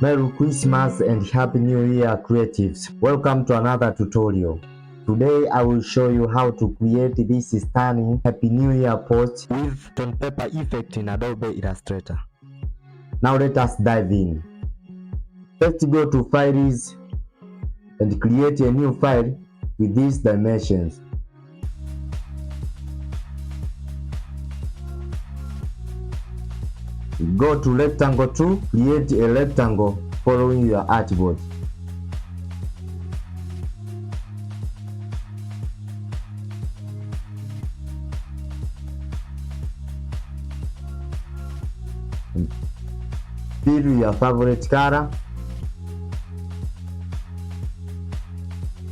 Merry Christmas and Happy New Year creatives. Welcome to another tutorial. Today I will show you how to create this stunning Happy New Year post with tone paper effect in Adobe Illustrator. Now let us dive in. First go to Files and create a new file with these dimensions. Go to Rectangle 2, create a rectangle following your artboard. Fill your favorite color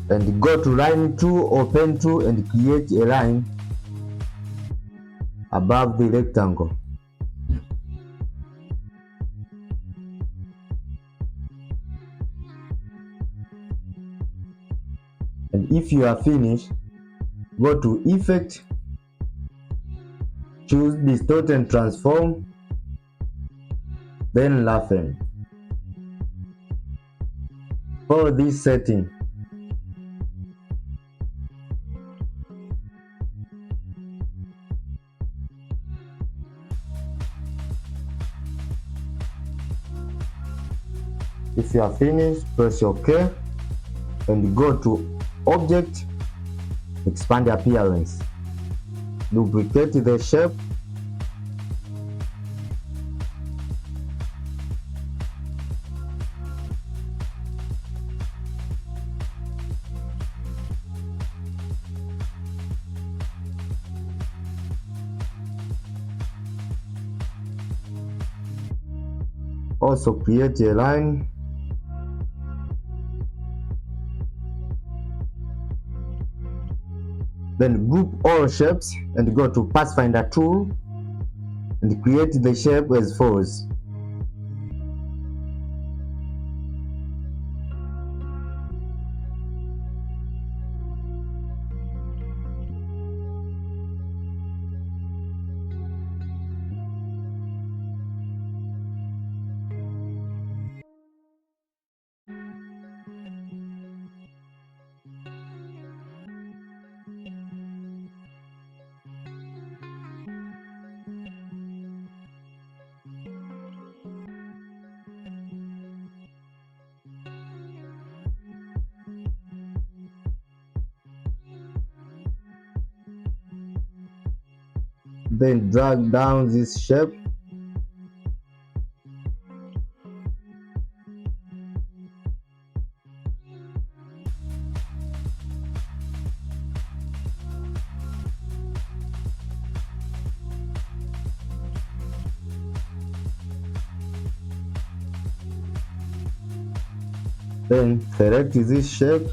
and go to line 2 or pen tool and create a line above the rectangle. And if you are finished, go to Effect, choose Distort and Transform, then Roughen. Follow this setting. If you are finished, press OK and go to Object, Expand Appearance. Duplicate the shape also create a line then group all shapes and go to Pathfinder tool and create the shape as follows. Then drag down this shape then select this shape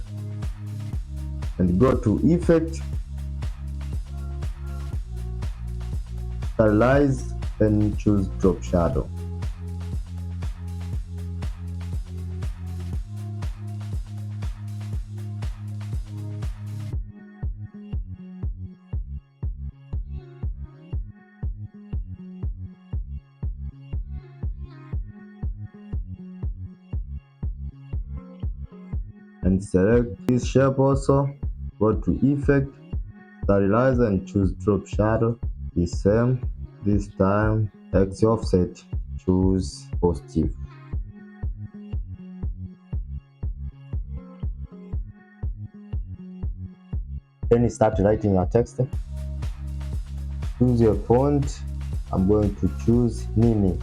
and go to Effect, Stylize and choose Drop Shadow. And select this shape also, go to Effect, Stylize and choose Drop Shadow. The same, this time X offset, choose positive. Then start writing your text. Choose your font. I'm going to choose Mimi.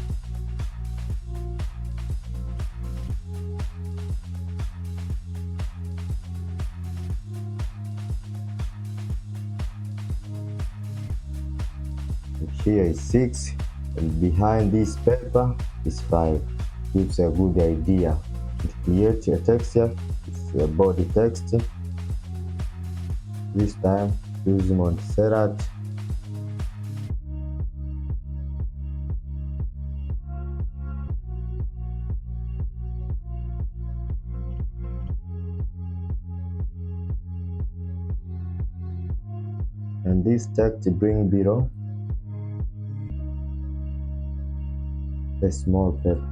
Here is 6 and behind this paper is 5. Gives a good idea. And create a texture. It's a body text. This time use Montserrat. And this text bring below a small paper.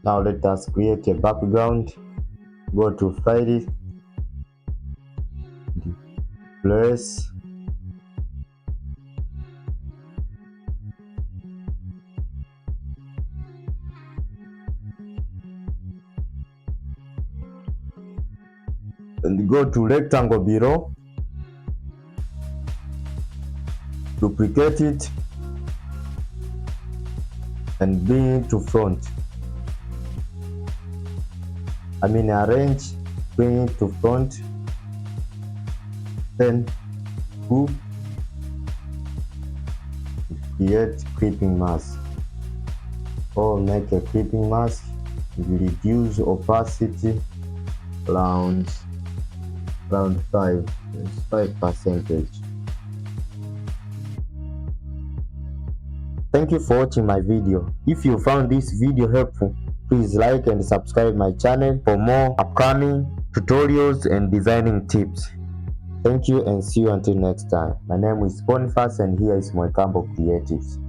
Now let us create a background. Go to File, Place, and go to rectangle below, duplicate it and bring it to front. Arrange, bring it to front, then group, create clipping mask, or make a clipping mask, reduce opacity around 5%. Thank you for watching my video. If you found this video helpful, please like and subscribe my channel for more upcoming tutorials and designing tips. Thank you and see you until next time. My name is Boniface and here is Mwekamboo Creatives.